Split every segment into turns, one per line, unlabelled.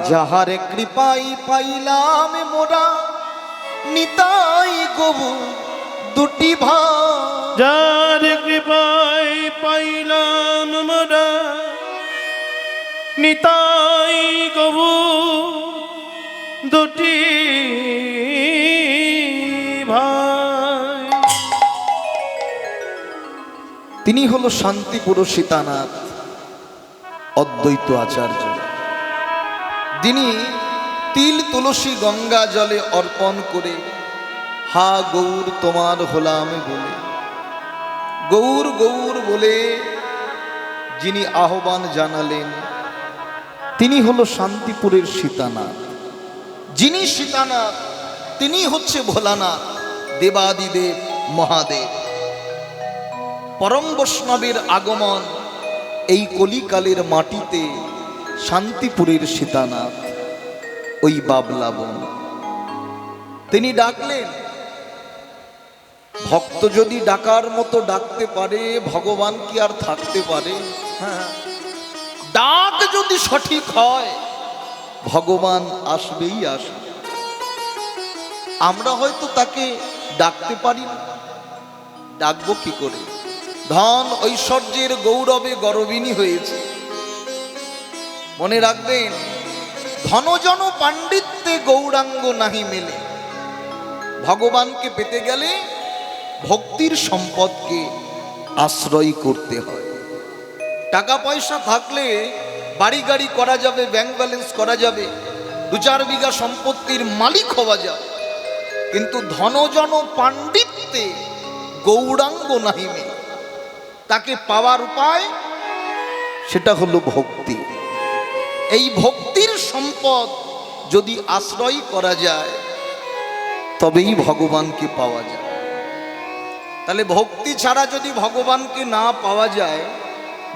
যাহার কৃপাই পাইলাম মোরা নিতাই গবু দুটি ভাই।
যার কৃপায় পাইলাম মোরা নিতাই গবু দুটি ভাই।
তিনি হলো শান্তিপুর সীতানাথ অদ্বৈত আচার্য, যিনি তিল তুলসী গঙ্গা জলে অর্পণ করে হা গৌর তোমার হলাম বলে, গৌর গৌর বলে যিনি আহ্বান জানালেন, তিনি হলো শান্তিপুরের সীতানাথ। যিনি সীতানাথ তিনি হচ্ছে ভোলানাথ, দেবাদিদেব মহাদেব। পরম বৈষ্ণবের আগমন এই কলিকালের মাটিতে শান্তিপুরের সীতানাথ, ওই বাবলা বন। তিনি ডাকলেন, ভক্ত যদি ডাকার মতো ডাকতে পারে ভগবান কি আর থাকতে পারে? ডাক যদি সঠিক হয় ভগবান আসবেই আসবে। আমরা হয়তো তাকে ডাকতে পারি না, ডাকবো কি করে? ধন ঐশ্বর্যের গৌরবে গর্বিনী হয়েছে। মনে রাখবেন, ধনজন পাণ্ডিত্যে গৌরাঙ্গ নাহি মেলে। ভগবানকে পেতে গেলে ভক্তির সম্পদকে আশ্রয় করতে হয়। টাকা পয়সা থাকলে বাড়ি গাড়ি করা যাবে, ব্যাংক ব্যালেন্স করা যাবে, 2-4 বিঘা সম্পত্তির মালিক হওয়া যায়, কিন্তু ধনজন পাণ্ডিত্যে গৌরাঙ্গ নাহি মেলে। তাকে পাওয়ার উপায় সেটা হলো ভক্তি। এই ভক্তির সম্পদ যদি আশ্রয় করা যায় তবেই ভগবানকে পাওয়া যায়। তাহলে ভক্তি ছাড়া যদি ভগবানকে না পাওয়া যায়,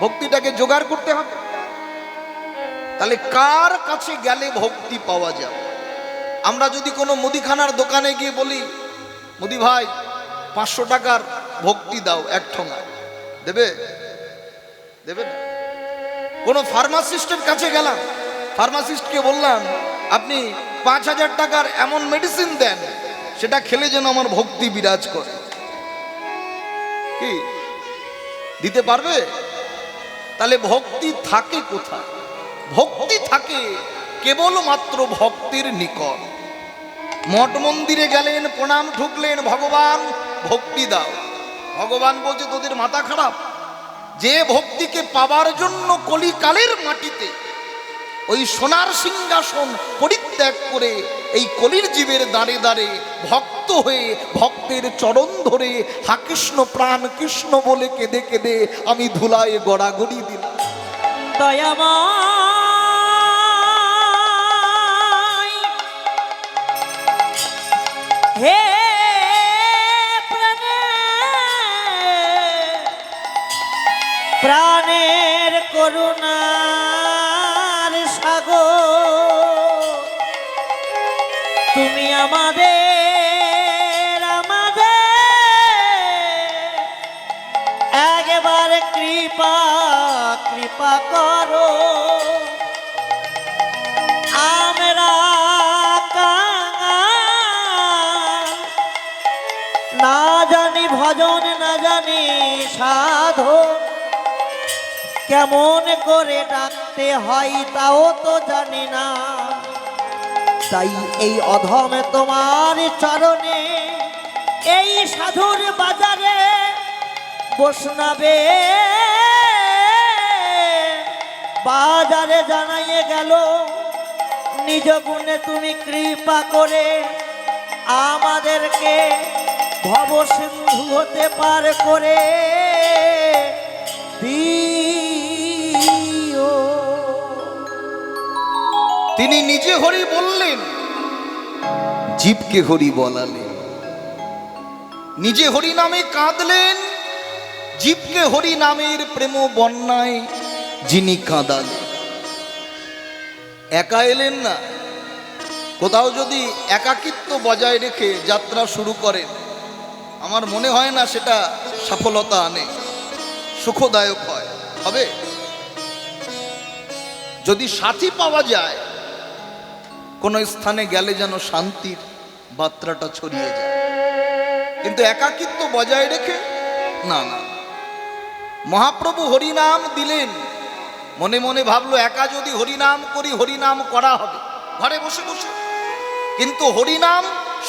ভক্তিটাকে জোগাড় করতে হবে। তাহলে কার কাছে গেলে ভক্তি পাওয়া যাবে? আমরা যদি কোনো মুদিখানার দোকানে গিয়ে বলি, মুদি ভাই 500 টাকার ভক্তি দাও, এক ঠোঙা দেবে? দেবে না। কোনো ফার্মাসিস্টের কাছে গেলাম, ফার্মাসিস্টকে বললাম আপনি 5000 টাকার এমন মেডিসিন দেন সেটা খেলে যেন আমার ভক্তি বিরাজ করে, কি দিতে পারবে? তাহলে ভক্তি থাকে কোথায়? ভক্তি থাকে কেবলমাত্র ভক্তের নিকট। মঠ মন্দিরে গেলেন, প্রণাম ঠুকলেন, ভগবান ভক্তি দাও। ভগবান বলছে তোদের মাথা খারাপ? যে ভক্তিকে পাবার জন্য কলিকালের মাটিতে ওই সোনার সিংহাসন পরিত্যাগ করে এই কলির জীবের দাঁড়ে দাঁড়ে ভক্ত হয়ে ভক্তের চরণ ধরে হা কৃষ্ণ প্রাণ কৃষ্ণ বলে কেঁদে কেঁদে আমি ধুলায় গড়াগড়ি দিলাম।
দয়াময় হে প্রাণের করুণার সাগর, তুমি আমাদের একবার কৃপা করো। আমরা কাঙাল, না জানি ভজন, না জানি সাধন, কেমন করে ডাকতে হয় তাও তো জানি না। তাই এই অধমে তোমার চরণে এই সাধুর বাজারে বৈষ্ণবে বাজারে জানাইয়ে গেল, নিজ গুণে তুমি কৃপা করে আমাদেরকে ভব সিন্ধু হতে পার করে দিও।
তিনি নিজে হরি বললেন, জীবকে হরি বলালেন। নিজে হরি নামে কাঁদলেন, জীবকে হরি নামের প্রেম বন্যায় যিনি কাঁদালেন। একা এলেন না, কোথাও যদি একাকিত্ব বজায় রেখে যাত্রা শুরু করেন, আমার মনে হয় না সেটা সফলতা আনে, সুখদায়ক হয়। হবে যদি সাথী পাওয়া যায় কোনো স্থানে গেলে যেন শান্তির বার্তাটা ছড়িয়ে যায়। কিন্তু একাকিত্ব বজায় রেখে না না, মহাপ্রভু হরিনাম দিলেন, মনে মনে ভাবলো একা যদি হরিনাম করি হরিনাম করা হবে ঘরে বসে বসে, কিন্তু হরিনাম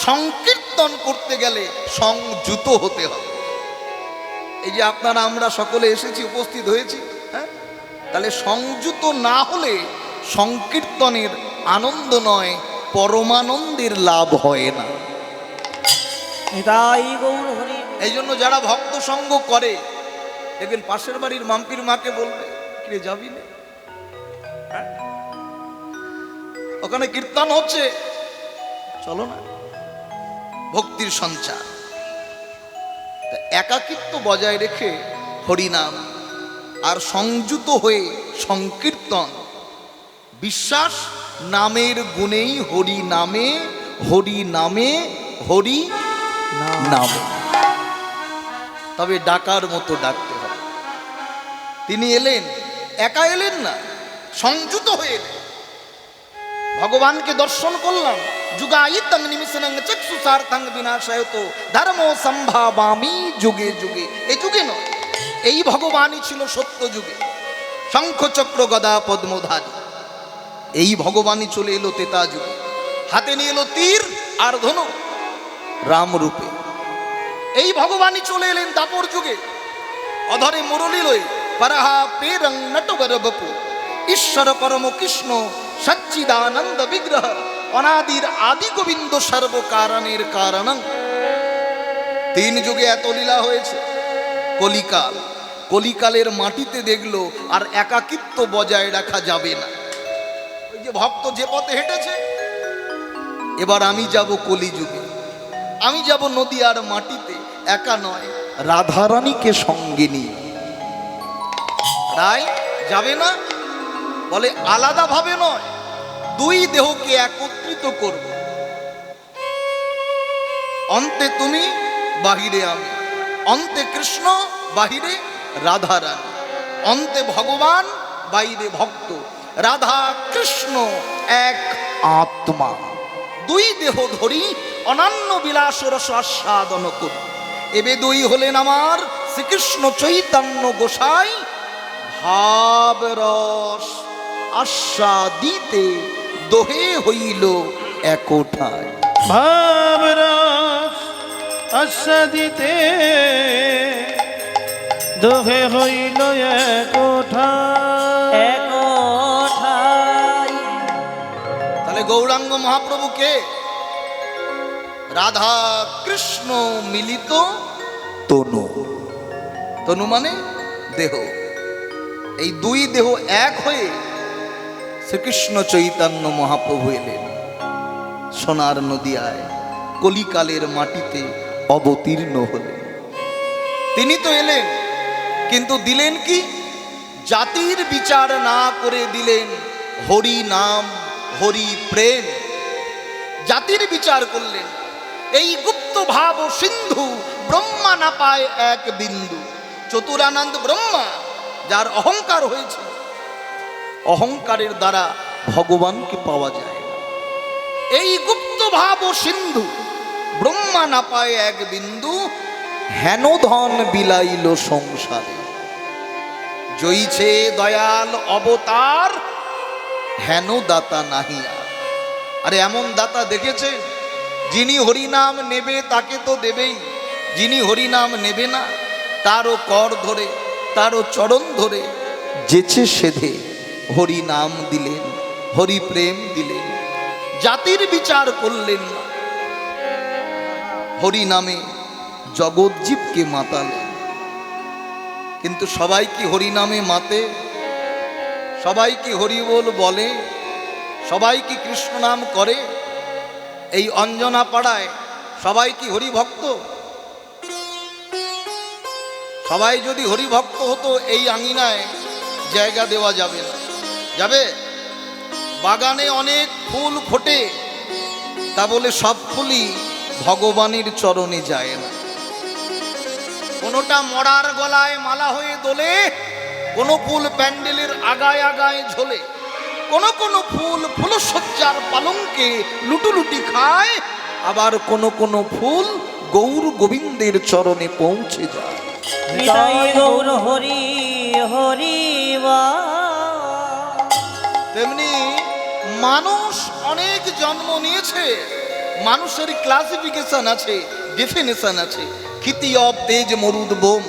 সংকীর্তন করতে গেলে সংযুত হতে হবে। এই যে আপনারা আমরা সকলে এসেছি, উপস্থিত হয়েছি, হ্যাঁ, তাহলে সংযুত না হলে সংকীর্তনের আনন্দ নয়, পরমানন্দের লাভ হয় না।
নিতাই গৌর হরি।
এই জন্য যারা ভক্ত সঙ্গ করে দেখবেন পাশের বাড়ির মাম্পির মাকে বলবে, কিরে যাবি না, হ্যাঁ? ওখানে কীর্তন হচ্ছে, চলো না, ভক্তির সঞ্চার। তা একাকিত্ব বজায় রেখে হরিনাম আর সংযুত হয়ে সংকীর্তন, বিশ্বাস নামের গুণেই হরি নামে, হরি নামে, হরি নামে। তবে ডাকার মতো ডাকতে হবে। তিনি এলেন, একা এলেন না, সংযুত হয়ে এলেন। ভগবানকে দর্শন করলাম, যুগায়িতং নিমিষনং চক্ষুষার্থং বিনাশায়তো ধর্মো সম্ভাবামি যুগে যুগে। এই যুগে নয়, এই ভগবানই ছিল সত্য যুগে। শঙ্খ চক্র গদা পদ্মধারী এই ভগবানই চলে এলো তেতা যুগে, হাতে নিয়ে এলো তীর আর ধনু রাম রূপে। এই ভগবানই চলে এলেন দাপর যুগে, অধরে মুরলী লয়ে পরহা পেরং নটবর বপু ঈশ্বর পরম কৃষ্ণ সচ্চিদানন্দ বিগ্রহ অনাদির আদি গোবিন্দ সর্বকারণের কারণ। তিন যুগে এত লীলা হয়েছে। কলিকাল, কলিকালের মাটিতে দেখলো আর একাকিত্ব বজায় রাখা যাবে না। ওই যে ভক্ত যে পথে হেঁটেছে, এবার আমি যাব কলিযুগে, আমি যাব নদিয়ার মাটিতে, একা নয়, রাধারানীকে সঙ্গে নিয়ে। রাই যাবে না, বলে আলাদা ভাবে নয়, দুই দেহকে একত্রিত করব। অন্তে তুমি, বাহিরে আমি, অন্তে কৃষ্ণ, বাহিরে রাধারানী, অন্তে ভগবান, বাইরে ভক্ত। রাধা কৃষ্ণ এক আত্মা, দুই দেহ ধরি অনন্য বিলাস রস আস্বাদন করি। এবে দুই হলেন আমার শ্রীকৃষ্ণ চৈতন্য গোসাই, ভাব রস আস্বাদিতে দোহে হইল একোঠায়।
ভাবরস আস্বাদিতে দোহে হইল একোঠায়।
একঠাই।
তাহলে গৌরাঙ্গ মহাপ্রভু কে? রাধা কৃষ্ণ মিলিত তনু। তনু মানে দেহ। এই দুই দেহ এক হয়ে শ্রীকৃষ্ণ চৈতন্য মহাপ্রভু এলেন সোনার নদিয়ায়, কলিকালের মাটিতে অবতীর্ণ হলেন। তিনি তো এলেন, কিন্তু দিলেন কি? জাতির বিচার না করে দিলেন হরি নাম, হরি প্রেম। জাতির বিচার করলেন। এই গুপ্ত ভাব সিন্ধু ব্রহ্মা না পায় এক বিন্দু। চতুরানন্দ ব্রহ্মা, যার অহংকার হয়েছিল, অহংকারের দ্বারা ভগবানকে পাওয়া যায় না। এই গুপ্ত ভাব সিন্ধু ব্রহ্মা না পায় এক বিন্দু, হেন ধন বিলাইল সংসারে। জয়ীছে দয়াল অবতার, হেন দাতা নাহিয়া। আরে এমন দাতা দেখেছেন? যিনি হরিনাম নেবে তাকে তো দেবেই, যিনি হরিনাম নেবে না তারও কর ধরে, তারও চরণ ধরে যেচে সেধে হরি নাম দিলেন, হরি প্রেম দিলেন। জাতির বিচার করলেন না, হরি নামে জগৎজীবকে মাতালেন। কিন্তু সবাই কি হরি নামে মাতে? সবাই কি হরি বলে? সবাই কি কৃষ্ণ নাম করে? এই অঞ্জনা পাড়ায় সবাই কি হরি ভক্ত? সবাই যদি হরি ভক্ত হতো, এই আঙিনায় জায়গা দেওয়া যাবে না। যাবে? বাগানে অনেক ফুল ফোটে, তা বলে সব ফুলই ভগবানের চরণে যায় না। কোনোটা মরার গলায় মালা হয়ে দোলে, কোনো ফুল প্যান্ডেলের আগায় আগায় ঝোলে। কোন কোন ফুল ফুলসজ্জার পালঙ্কে লুটুলুটি খায়, আবার কোন কোন ফুল গৌর গোবিন্দের চরণে পৌঁছে যায়।
নিতাই গৌর হরি হরি
তেমনি মানুষ অনেক জন্ম নিয়েছে, মানুষের ক্লাসিফিকেশন আছে, ডেফিনেশন আছে। ক্ষিতি অব তেজ মরুদ বোম,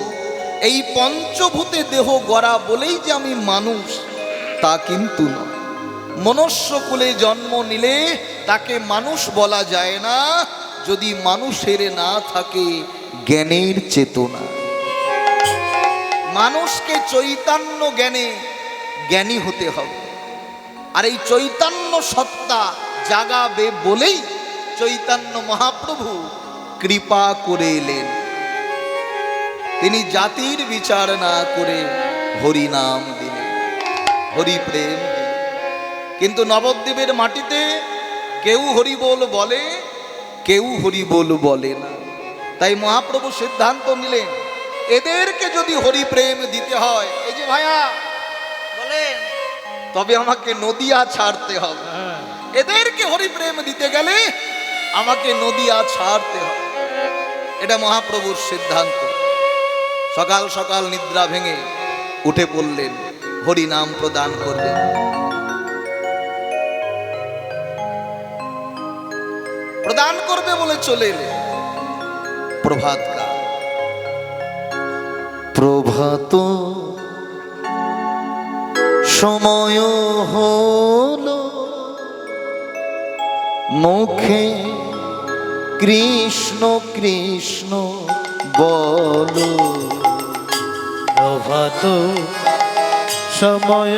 এই পঞ্চভূতে দেহ গড়া বলেই যে আমি মানুষ তা কিন্তু নয়। মনুষ্যকুলে জন্ম নিলে তাকে মানুষ বলা যায় না যদি মানুষের না থাকে জ্ঞানের চেতনা। মানুষকে চৈতন্য জ্ঞানে জ্ঞানী হতে হবে, আর এই চৈতন্য সত্তা জাগাবে বলেই চৈতন্য মহাপ্রভু কৃপা করে এলেন। তিনি জাতির বিচার না করে হরি নাম দিলেন, হরি প্রেম দিলেন। কিন্তু নবদ্বীপের মাটিতে কেউ হরি বল বলে, কেউ হরি বল বলে না। তাই মহাপ্রভু সিদ্ধান্ত নিলেন, এদেরকে যদি হরি প্রেম দিতে হয়, এই যে ভাইয়া বলেন, তবে আমাকে নদিয়া ছাড়তে হবে। এদেরকে হরি প্রেম দিতে গেলে আমাকে নদিয়া ছাড়তে হবে। এটা মহাপ্রভুর সিদ্ধান্ত। সকাল সকাল নিদ্রা ভেঙে উঠে পড়লেন, হরি নাম প্রদান করলেন। প্রদান করবে বলে চলে এলেন। প্রভাত কাল, প্রভাত সময় হলো, মুখে কৃষ্ণ কৃষ্ণ বলো।
প্রভাত সময়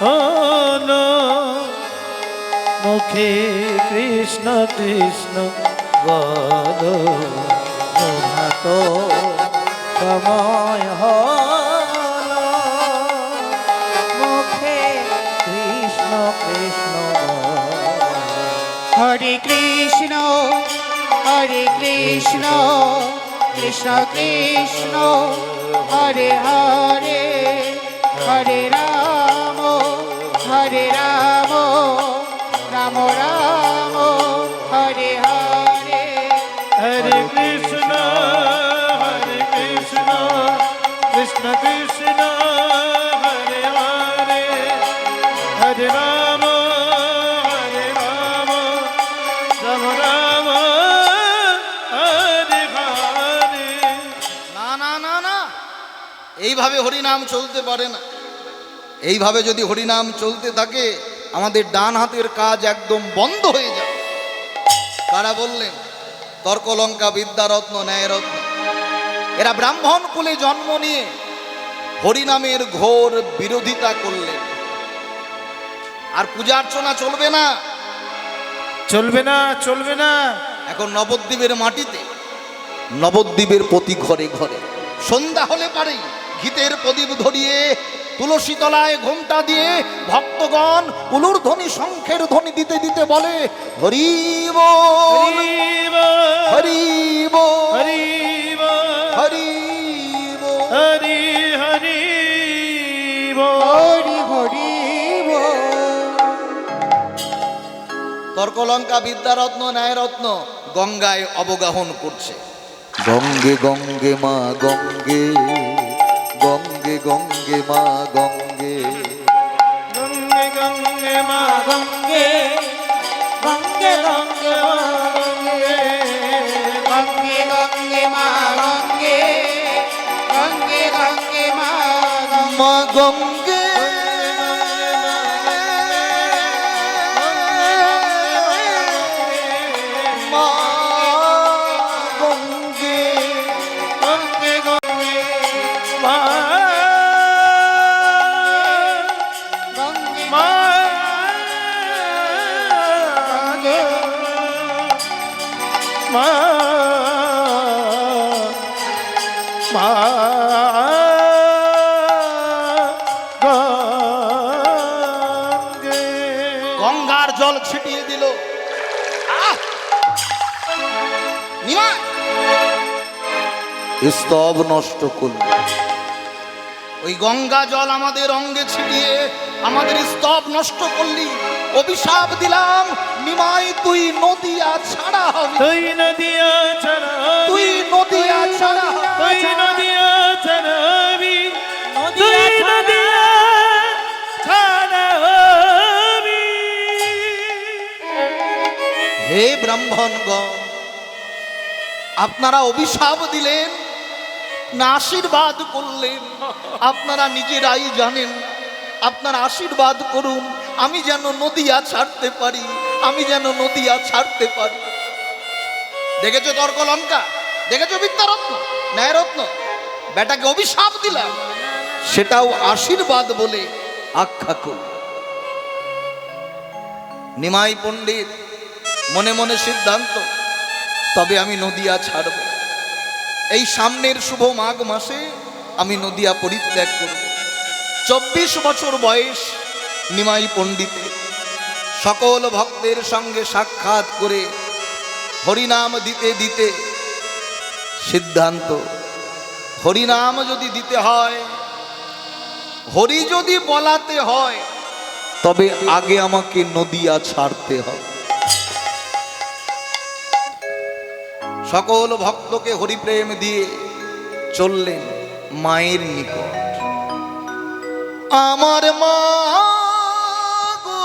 হলো, মুখে কৃষ্ণ কৃষ্ণ বলো।
প্রভাত সময় হলো, মুখে কৃষ্ণ কৃষ্ণ হরে কৃষ্ণ কৃষ্ণ কৃষ্ণ হরে হরে, হরে রাম রাম রাম হরে হরে।
হরে কৃষ্ণ কৃষ্ণ কৃষ্ণ হরে হরে, হরে রাম রাম রাম হরে হরে।
না না না না, এইভাবে হরিনাম চলতে পারে না। এইভাবে যদি হরিনাম চলতে থাকে আমাদের ডান হাতের কাজ একদম বন্ধ হয়ে যাবে। কারা বললেন? তর্কলঙ্কা, বিদ্যারত্ন, ন্যায়রত্ন। এরা ব্রাহ্মণ কুলে জন্ম নিয়ে হরিনামের ঘোর বিরোধিতা করলেন। আর পূজা অর্চনা চলবে না,
চলবে না, চলবে না।
এখন নবদ্বীপের মাটিতে, নবদ্বীপের প্রতি ঘরে ঘরে সন্ধ্যা হলে পারেই ঘিতের প্রদীপ ধরিয়ে তুলসী তলায় ঘোমটা দিয়ে ভক্তগণ উলুর ধ্বনি, শঙ্খের ধ্বনি দিতে দিতে বলে হরি বল, হরি বল,
হরি
হরি বল।
হরি হরি
হরি হরি
তর্কলঙ্কা, বিদ্যারত্ন, ন্যায়রত্ন গঙ্গায় অবগাহন করছে। গঙ্গে গঙ্গে মা গঙ্গে, গঙ্গে গঙ্গে মা গঙ্গে,
গঙ্গে গঙ্গে মা
গঙ্গে গঙ্গে গঙ্গে গঙ্গে গঙ্গে মা গঙ্গে, গঙ্গে গঙ্গে মা
মা গঙ্গে মা গঙ্গে,
গঙ্গে গঙ্গে মা
গঙ্গে
মা মা মা গঙ্গে।
গঙ্গার জল ছিটিয়ে দিল। স্তব নষ্ট করল। ওই গঙ্গা জল আমাদের অঙ্গে ছিটিয়ে আমাদের স্তব নষ্ট করলি। অভিশাপ দিলাম, নিমাই তুই নদিয়া ছাড়া হবি,
তুই নদিয়া ছাড়া,
তুই নদিয়া ছাড়া,
তুই নদিয়া ছাড়াবি, তুই
নদিয়া
নদিয়া ছাড়া হবি।
হে ব্রাহ্মণগণ, আপনারা অভিশাপ দিলেন না আশীর্বাদ করলেন, আপনারা নিজেরাই জানেন। আপনারা আশীর্বাদ করুন, আমি যেন নদিয়া ছাড়তে পারি, আমি যেন নদিয়া ছাড়তে পারি। দেখেছো তর্ক লঙ্কা, দেখেছো বিদ্যারত্ন, ন্যায়রত্ন, বেটাকে অভিশাপ দিলাম, সেটাও আশীর্বাদ বলে আখ্যা করল। নিমাই পণ্ডিত মনে মনে সিদ্ধান্ত, তবে আমি নদিয়া ছাড়ব। এই সামনের শুভ মাঘ মাসে আমি নদিয়া পরিত্যাগ করব। 24 বছর বয়স নিমাই পণ্ডিতের। সকল ভক্তের সঙ্গে সাক্ষাৎ করে হরিনাম দিতে দিতে সিদ্ধান্ত, হরিনাম যদি দিতে হয়, হরি যদি বলাতে হয়, তবে আগে আমাকে নদিয়া ছাড়তে হবে। সকল ভক্তকে হরিপ্রেম দিয়ে চললেন মায়ের নিকট। আমার মা গো,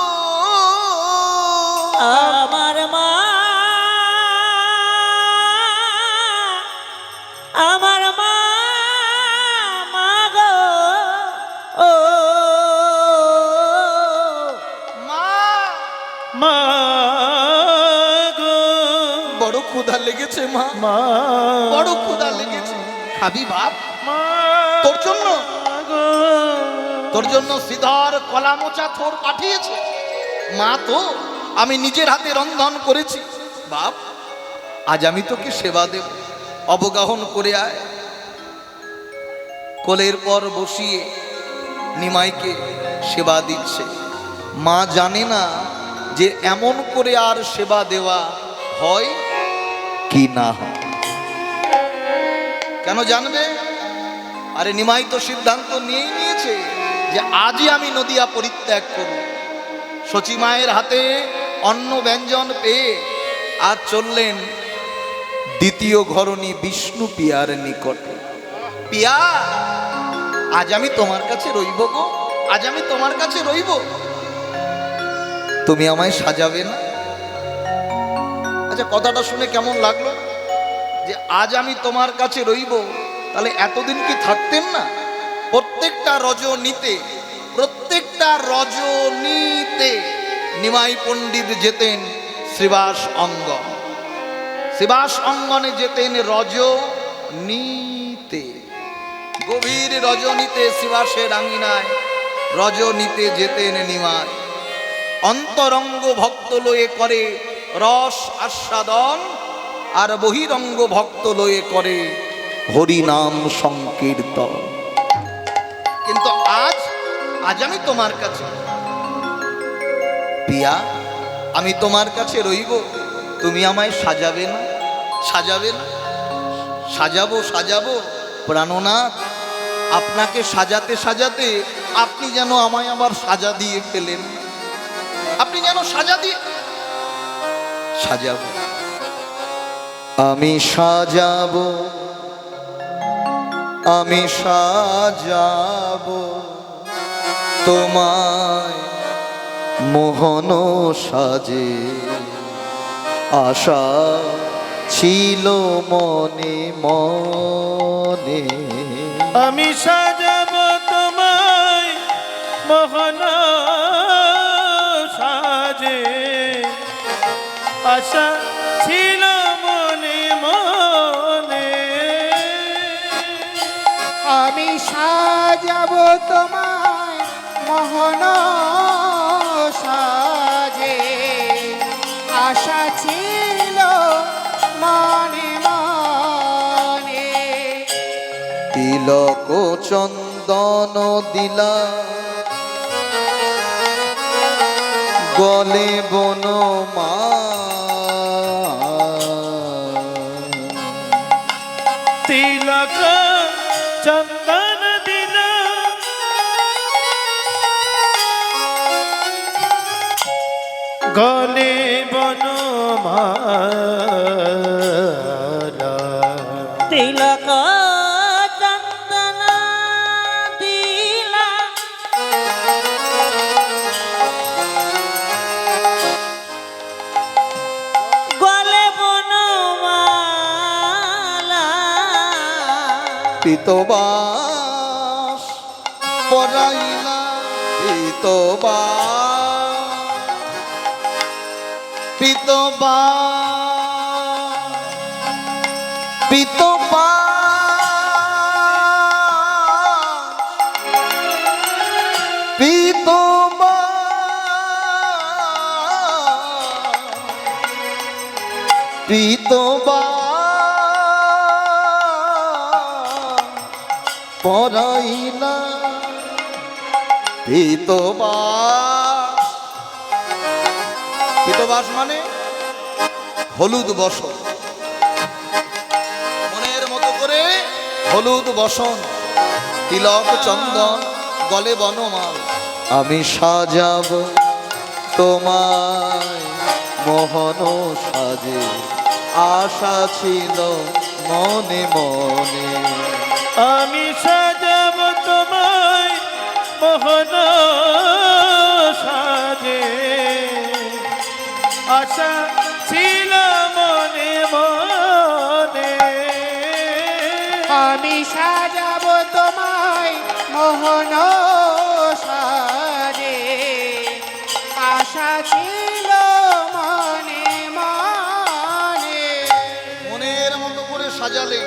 আমার মা, আমার মা, মা গো, ও
মা,
মা গো,
বড় ক্ষুধা লেগেছে মা,
মা
বড় ক্ষুধা লেগেছে। খাবি বাপ?
মা
তোর জন্য,
গো,
তোর জন্য শ্রীধর কলা মোচা থোর পাঠিয়েছে। মা তো আমি নিজের হাতে রন্ধন করেছি। বাপ, আজ আমি তোকে সেবা দেব, অবগাহন করে আয়। কোলের পর বসিয়ে নিমাইকে সেবা দিচ্ছে। মা জানে না যে এমন করে আর সেবা দেওয়া হয় কি না হয়। কেন জানবে? আরে নিমাই তো সিদ্ধান্ত নিয়েই নিয়েছে যে আজই আমি নদিয়া পরিত্যাগ করব। সচী মায়ের হাতে অন্ন ব্যঞ্জন পেয়ে আজ চললেন দ্বিতীয় ঘরণী বিষ্ণু পিয়ার নিকটে। পিয়া, আজ আমি তোমার কাছে রইব গো, আজ আমি তোমার কাছে রইব, তুমি আমায় সাজাবে না? আচ্ছা, কথাটা শুনে কেমন লাগলো যে আজ আমি তোমার কাছে রইব? তাহলে এতদিন কি থাকতেন না? প্রত্যেকটা রজনীতে নিমাই পণ্ডিত যেতেন শ্রীবাস অঙ্গন, শ্রীবাস অঙ্গনে যেতেন রজনীতে। গভীর রজনীতে শ্রীবাসের আঙিনায় রজনীতে যেতেন নিমাই। অন্তরঙ্গ ভক্ত লয়ে করে রস আস্বাদন, আর বহিরঙ্গ ভক্ত লয়ে করে হরিনাম সংকীর্তন। কিন্তু আজ আমি তোমার কাছে, পিয়া, আমি তোমার কাছে রইব, তুমি আমায় সাজাবে না? সাজাবে না? সাজাবো প্রাণনাথ, আপনাকে সাজাতে সাজাতে আপনি যেন আমায় আবার সাজা দিয়ে ফেলেন। আপনি যেন সাজাবো, আমি সাজাবো, আমি সাজাবো তোমায় মোহন সাজে, আশা ছিল মনে মনে।
আমি সাজাবো তোমায় মোহন সাজে, আশা ছিল মনে মনে।
আমি সাজাবো তোমায় মোহন সাজে, আশা ছিল মনে মনে।
তিলক চন্দন দিলা গলে বনমা,
তিলক চন্দন দিল গলে বনমালা
তিলক চন্দন দিলা গলে বনমালা
পিতবাস পরাইলা পরাইলা পিতবাস মানে হলুদ বসন, মনের মতো করে হলুদ বসন, তিলক চন্দন, গলে বনমাল। আমি সাজাব তোমায় মোহন সাজে, আশা ছিল মনে মনে।
আমি সাজাব তোমায় মোহন সাজে, আশা ছিল মনে মনে।
আমি সাজাবো তোমায় মোহন সাজে, আশা ছিল মনে মনে।
মনের মতো করে সাজালে,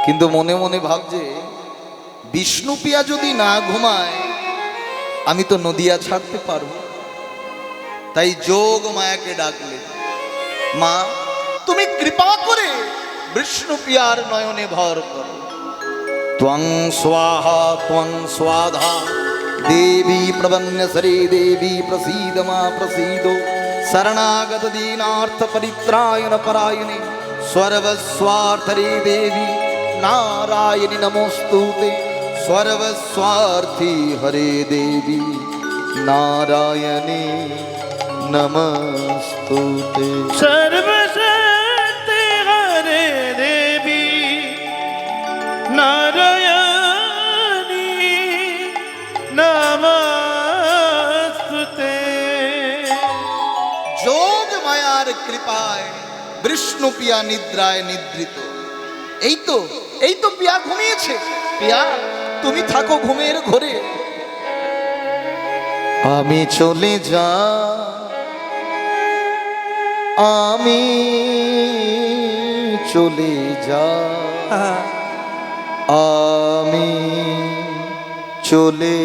কিন্তু মনে মনে ভাবছে বিষ্ণুপ্রিয়া যদি না ঘুমায় আমি তো নদিয়া ছাড়তে পারবো। তাই যোগ মায়াকে ডাকলে, মা তুমি কৃপা করে বিষ্ণুপ্রিয়ার নয়নে ভর করো। ত্বং স্বাহা ত্বং স্বাধা দেবী প্রবন্যসরে দেবী প্রসীদ মা প্রসীদ। শরণাগত দীনার্থ পরিত্রায়ণ পরায়ণে सर्वस्वार्थरे देवी नारायणी नमोस्तुते। सर्वस्वार्थी हरे देवी नारायणी नमस्तुते।
सर्वशक्ति हरे देवी नारायणी नमस्तुते।
যোগ মায়ার কৃপায় বিষ্ণুপ্রিয়া নিদ্রায় নিদ্রিত। এই তো পিয়া ঘুমিয়েছে। পিয়া তুমি থাকো ঘুমের ঘরে, আমি চলে যা, আমি চলে যা, আমি চলে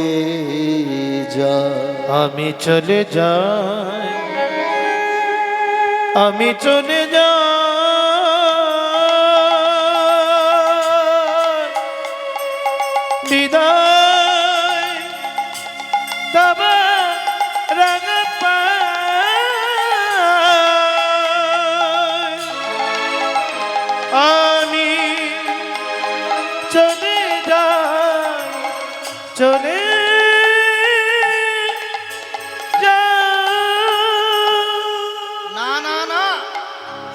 যা।
আমি চলে যাই, আমি চলে যাই, বিদায় তবে রঙ পায়। আমি চলে যাই, চলে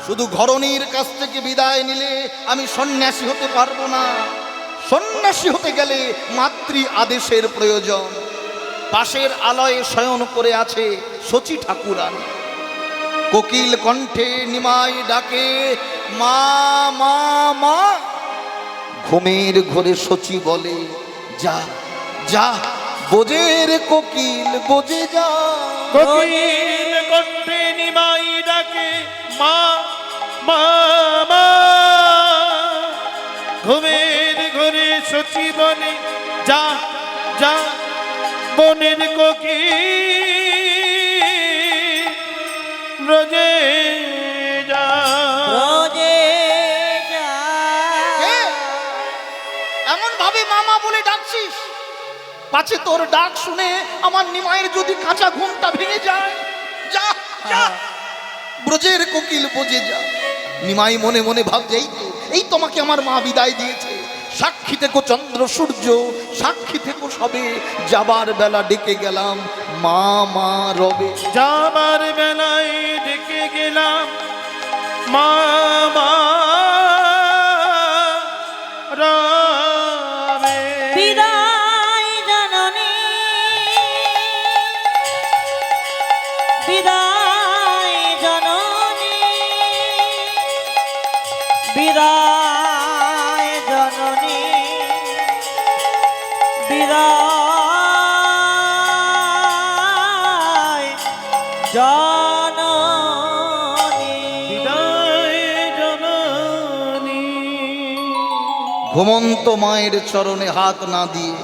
শুধু ঘরণীর কাছ থেকে বিদায় নিলে আমি সন্ন্যাসী হতে পারবো না। সন্ন্যাসী হতে গেলে মাতৃ আদেশের প্রয়োজন। পাশের আলয়ে শয়ন করে আছে শচী ঠাকুরানী। কোকিল কণ্ঠে নিমাই ডাকে মা মা মা। ঘুমের ঘরে শচী বলে যা যা, বোঝের কোকিল বোঝে যা।
কোকিল কণ্ঠে নিমাই ডাকে মা মা মা। ঘুমের ঘরে শচী বলে যা যা, বনের কোকিল ব্রজে যা।
এমন ভাবে মামা বলে ডাকছিস, পাছে তোর ডাক শুনে আমার নিমাইয়ের যদি কাঁচা ঘুমটা ভেঙে যায়। যা যা, ব্রজের কোকিল বোঝে যা। নিমাই মনে মনে ভাবছে এই তোমাকে আমার মা বিদায় দিয়েছে। সাক্ষী থেকো চন্দ্র সূর্য, সাক্ষী থেকো সবে, যাবার বেলা ডেকে গেলাম মা মা রবে।
যাবার বেলায় ডেকে গেলাম মা মা রবে।
বিদায় জননী, বিদায় জননী, বিদায় জননী, বিদায় জননী।
বিদায় জননী।
ঘুমন্ত মায়ের চরণে হাত না দিয়ে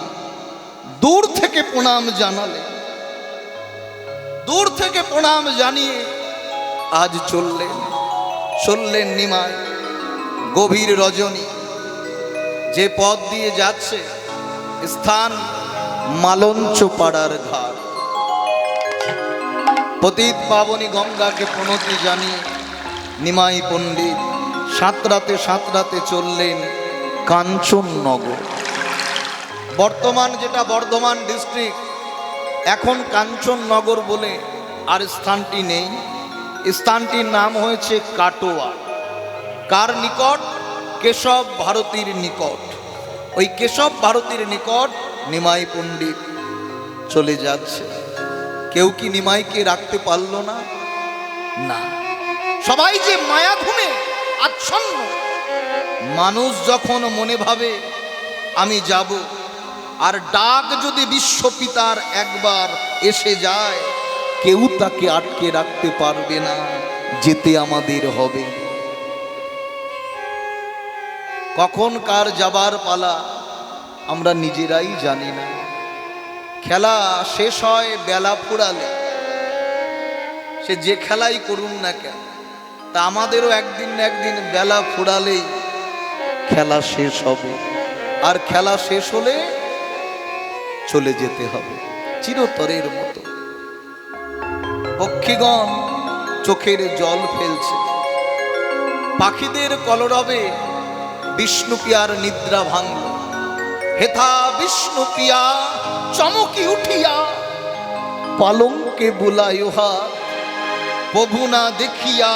দূর থেকে প্রণাম জানালে, দূর থেকে প্রণাম জানিয়ে আজ চললেন নিমাই। গভীর রজনী, যে পথ দিয়ে যাচ্ছে স্থান মালঞ্চ পাড়ার ঘাট। পতিত পাবনী গঙ্গাকে প্রণতি জানিয়ে নিমাই পণ্ডিত সাঁতরাতে চললেন কাঞ্চননগর। বর্তমান যেটা বর্ধমান ডিস্ট্রিক্ট, এখন কাঞ্চননগর বলে আর স্থানটি নেই। স্থানটির নাম হয়েছে কাটোয়া। কার নিকট? কেশব ভারতীর নিকট। ওই কেশব ভারতীর নিকট নিমাই পণ্ডিত চলে যাচ্ছে। কেউ কি নিমাইকে রাখতে পারল না? না, সবাই যে মায়া ঘুমে আচ্ছন্ন। মানুষ যখন মনে ভাবে আমি যাব, আর ডাক যদি বিশ্বপিতার একবার এসে যায়, কেউ তাকে আটকে রাখতে পারবে না, যেতে আমাদের হবে। কখন কার যাবার পালা আমরা নিজেরাই জানি না। খেলা শেষ হয় বেলা ফুরালে, সে যে খেলাই করুন না কেন, তা আমাদেরও একদিন না একদিন বেলা ফুরালেই খেলা শেষ হবে। আর খেলা শেষ হলে চলে যেতে হবে চিরতরের মতো। পক্ষীগণ চোখের জল ফেলছে, পাখিদের কলরবে বিষ্ণু পিয়ার নিদ্রা ভাঙল। হেথা বিষ্ণু পিয়া চমকি উঠিয়া পালঙ্কে বুলায় হাত, প্রভু না দেখিয়া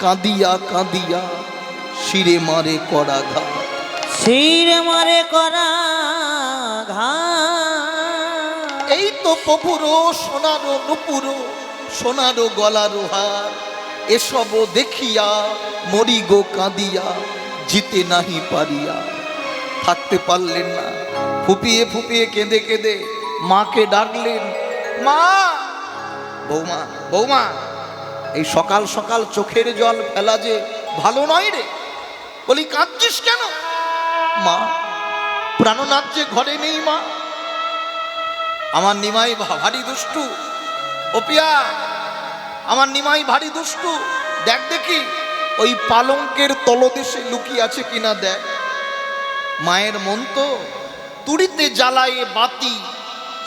কাঁদিয়া কাঁদিয়া শিরে মারে করা ঘাত।
শির মারে করা ঘাত।
এই তো প্রভুরো সোনারো নুপুরো সোনারো গলারো হার, এসব দেখিয়া মরি গো কাঁদিয়া জিতে নাহি পারিয়া। থাকতে পারলেন না, ফুপিয়ে ফুপিয়ে কেঁদে কেঁদে মাকে ডাকলেন, মা বৌমা বৌমা, এই সকাল সকাল চোখের জল ফেলা যে ভালো নয় রে। বলি কাঁদছিস কেন? মা প্রাণনাথ যে ঘরে নেই মা। আমার নিমাই ভারী দুষ্টু, ও পিয়া আমার নিমাই ভারী দুষ্টু, দেখ দেখি ওই পালঙ্কের তলদেশে লুকিয়ে আছে কিনা দেখ। মায়ের মন তো তুড়িতে জ্বালায়ে বাতি,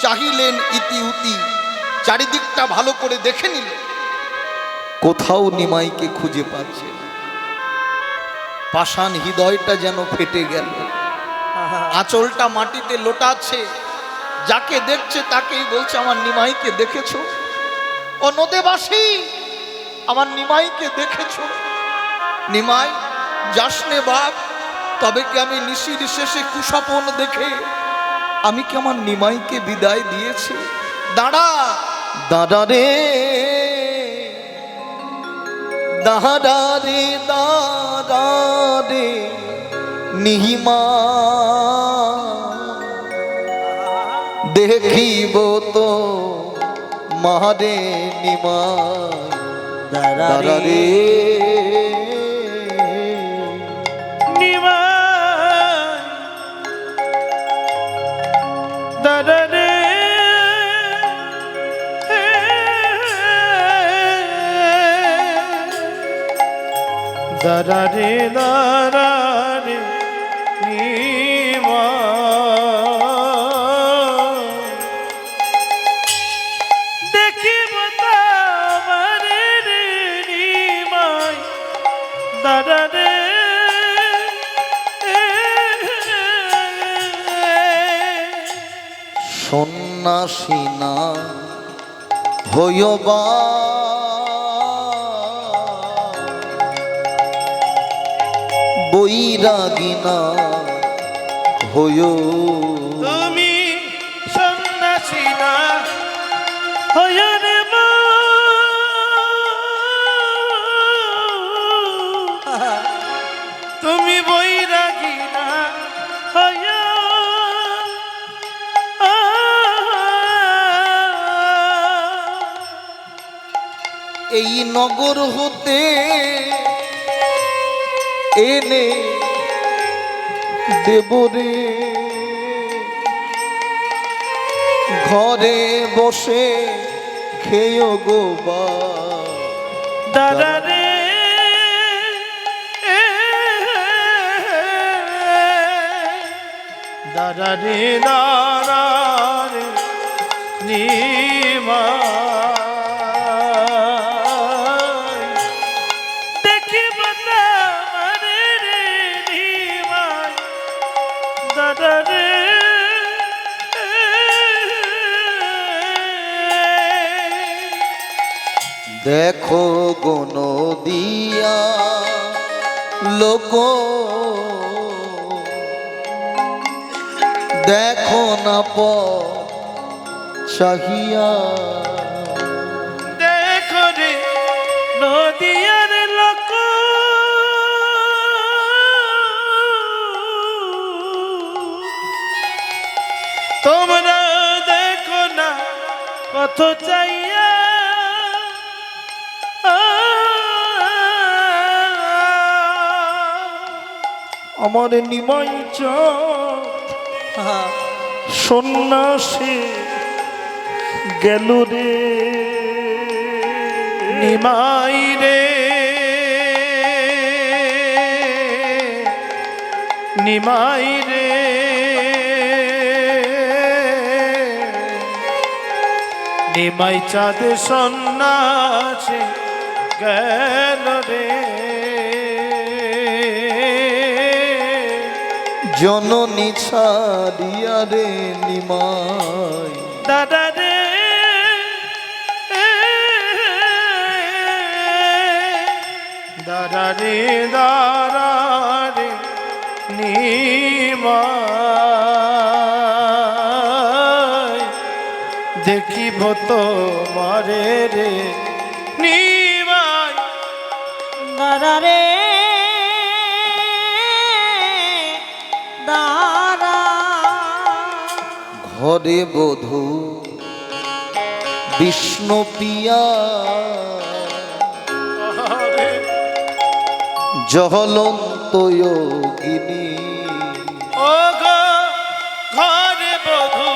চাহিলেন ইতি উতি, চারিদিকটা ভালো করে দেখে নিল, কোথাও নিমাইকে খুঁজে পাচ্ছে না। পাষাণ হৃদয়টা যেন ফেটে গেল, আঁচলটা মাটিতে লোটাচ্ছে, যাকে দেখছে তাকেই বলছে আমার নিমাইকে দেখেছো? ও নদেবাসী, আমার নিমাইকে দেখেছো? নিমাই যাসনে বাপ, তবে কি আমি নিশির শেষে কুস্বপ্ন দেখে আমি কি আমার নিমাইকে বিদায় দিয়েছি? দাঁড়া দাঁড়া রে, দাঁড়া রে, দাঁড়া রে নিহিমা, দেখিব তো মারে নিমাই। দাঁড়া রে
নিমাই দাদা রে, দাদা রে দাদা রে নিমাই, দেখিব তোমারে রে নিমাই, দাদা রে
সন্ন্যাসী না হইও বা বৈরাগী না হইও
তুমি সন্ন্যাসী না হয় রে মা, তুমি বৈরাগী না হয়
এই নগর হতে এনে দেবরে ঘরে বসে খেয়েও গো বা
দাদা রে দাদা রে দাদা রে নিমা দেখি বাতা রে রে নিমা দাদা রে
দেখো গণ দিয়া লোক দেখো না প চাহিয়া
দেখো রে নদিয়ার লোক তোমরা দেখো না কত চাইয়া আমার নিমাই সন্ন্যাসী গেল রে নিমাই রে নিমাই রে নিমাই চাঁদ সন্ন্যাসী গেল রে
জননী ছাড়িয়া রে নিমাই
দাদা রে দাদা রে দাদা রে নিমাই দেখিব তোমারে রে নিমাই
দাদা রে দাদা
ঘরে বধূ বিষ্ণু পিয়া জহলন্ত যোগিনী
ও গো ঘরে বধূ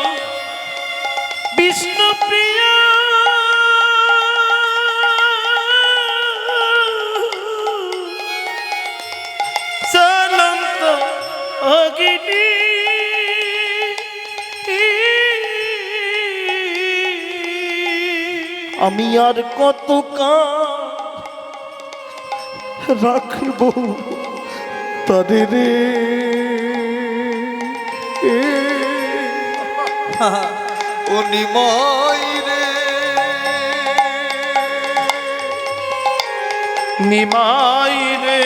বিষ্ণু প্রিয়া চলন্ত অগ্নি
আমি আর কত রাখব তাদের রে ও নিমাই রে
নিমাই রে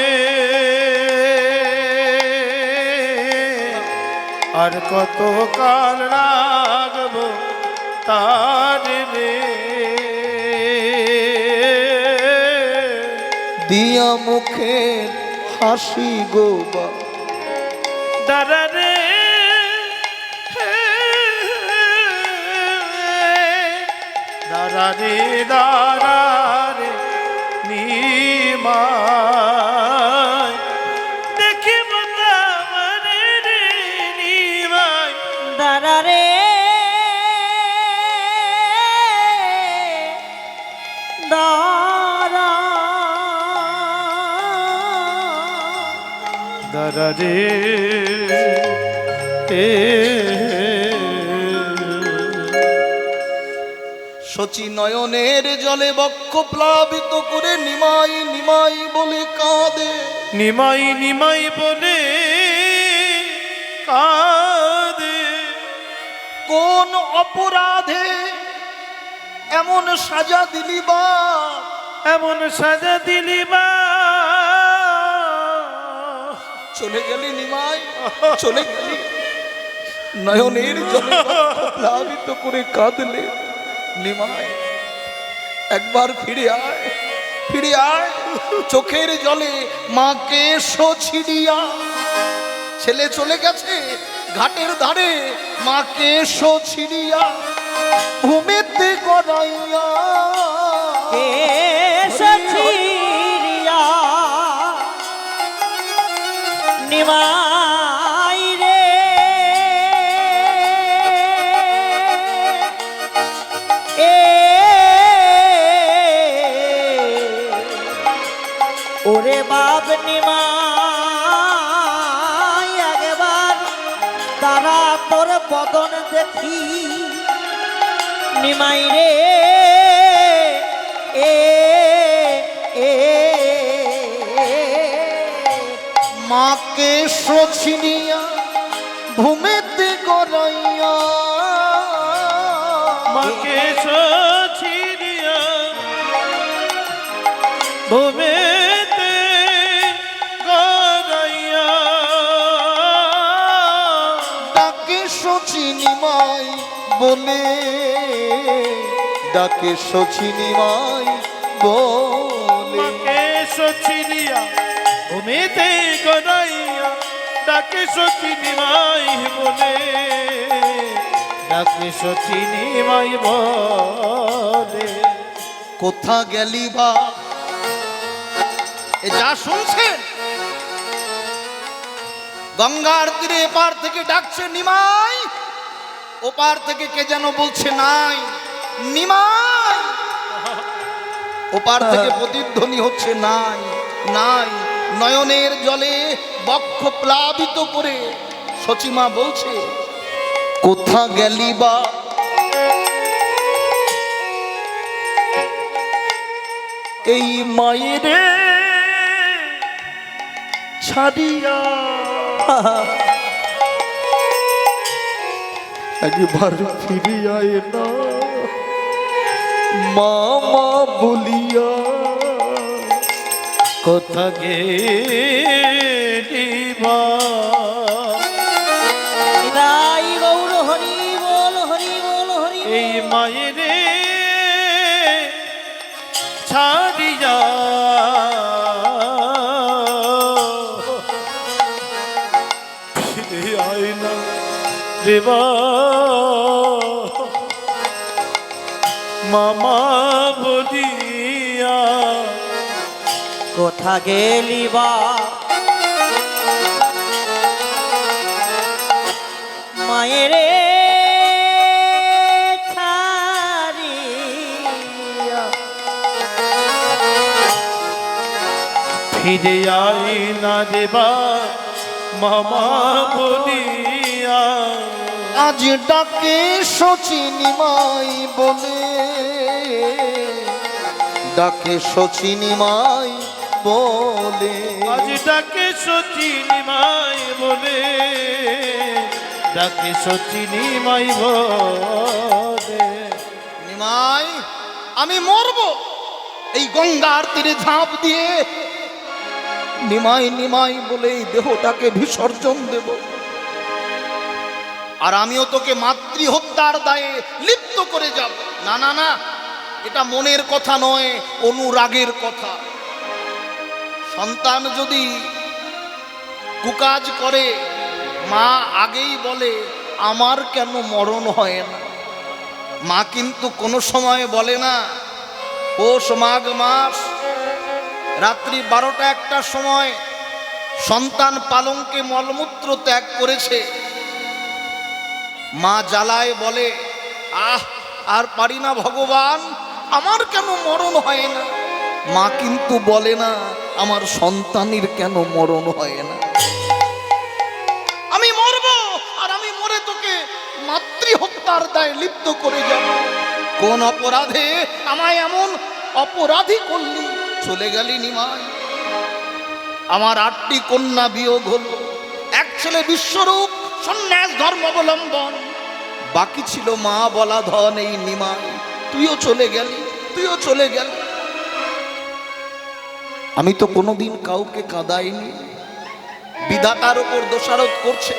আর কত কাল রাখবো তার রে
দিয়া মুখে হাসি গোবা
দাদা রে দাদা রে দাদা রে নিমাই দেখি বন্ধা মানে রে নিমাই
দাদা রে দাদা
দাদা রে
শচী নয়নের জলে বক্ষ প্লাবিত করে নিমাই নিমাই বলে কাঁদে
নিমাই নিমাই বলে কাঁদে
কোন অপরাধে এমন সাজা দিলি বা,
এমন সাজা দিলি বা,
চলে গেলি নিমাই, চলে গেলি। নয়নের জলে বক্ষ প্লাবিত করে কাঁদলে। নিমাই একবার ফিরে আয়, ফিরে আয়। চোখের জলে মাকে ছিড়িয়া, ছেলে চলে গেছে ঘাটের ধারে, মাকে ছিড়িয়া ঘুমেতে গড়াইয়া।
এসেছিরিয়া নিমাই রে, এ ওরে বাপ নিমাই, একবার তারা তোর বদন দেখি নিমাই রে, এ এ
মাকে ছিড়িয়া ঘুমেতে গড়াইয়া।
মাকে সছিরিয়া ভূমিতে গড়াইয়া।
ডাকে নিমাই বলে, ডাকে নিমাই বলে।
মাকে সছিরিয়া ভূমিতে গড়াইয়া, ডাকে সচিনি মাই বলে, ডাকে সচিনি মাই বলে।
কোথা গেলি বা, এ যা শুনছেন গঙ্গার তীরে এপার থেকে ডাকছে নিমাই, ওপার থেকে কে যেন বলছে নাই নিমাই। ওপার থেকে প্রতিধ্বনি হচ্ছে নাই নাই। নয়নের জলে বক্ষ প্লাবিত করে সচিমা বলছে, কোথা গেলি বা। এই মায়ের ছাড়িয়া একবার ফিরিয়ায় না, মামা বলিয়া।
কোথা গেলি বা,
নিমাই গৌর হরি বল, হরি বল, হরি বল।
এই মায়ের ছাড়িয়া ফিরে আয় না রে বা, মামা বলিয়া।
কোথা গেলি বা, মায়ের ছাড়িয়া
ফিরে আয় না দেবা মামা বলিয়া।
আজ ডাকে নিমাই বলে, ডাকে নিমাই বলে।
আজ ডাকে সচিনি মাই বলে, ডাকে সচিনি মাই বলে।
নিমাই আমি মরবো এই গঙ্গার তীরে ঝাঁপ দিয়ে। নিমাই নিমাই বলে এই দেহটাকে বিসর্জন দেব, আর আমিও তোকে মাতৃ হত্যার দায়ে লিপ্ত করে যাব। না না না, এটা মনের কথা নয়, অনুরাগের কথা। সন্তান যদি কুকাজ করে, মা আগেই বলে আমার কেন মরণ হয় না। মা কিন্তু কোনো সময় বলে না, পৌষ মাঘ মাস রাত্রি 12টা-1টার সময় সন্তান পালঙ্কে মলমূত্র ত্যাগ করেছে, মা জ্বালায় বলে আহ আর পারি না ভগবান, আমার কেন মরণ হয় না। মা কিন্তু বলে না আমার সন্তানের কেন মরণ হয় না। আমি মরবো, আর আমি মরে তোকে মাতৃ হত্যার দায়ে লিপ্ত করে যাব। কোন অপরাধে আমায় এমন অপরাধী করলি? চলে গেলি নিমাই, আমার 8টি কন্যা বিয়োগ হলো, এক ছেলে বিশ্বরূপ সন্ন্যাস ধর্ম অবলম্বন, বাকি ছিল মা বলা ধন এই নিমাই। তুইও চলে গেলি, তুইও চলে গেলি। আমি তো কোনোদিন কাউকে কাঁদাইনি, বিধাতার উপর দোষারোপ করছে।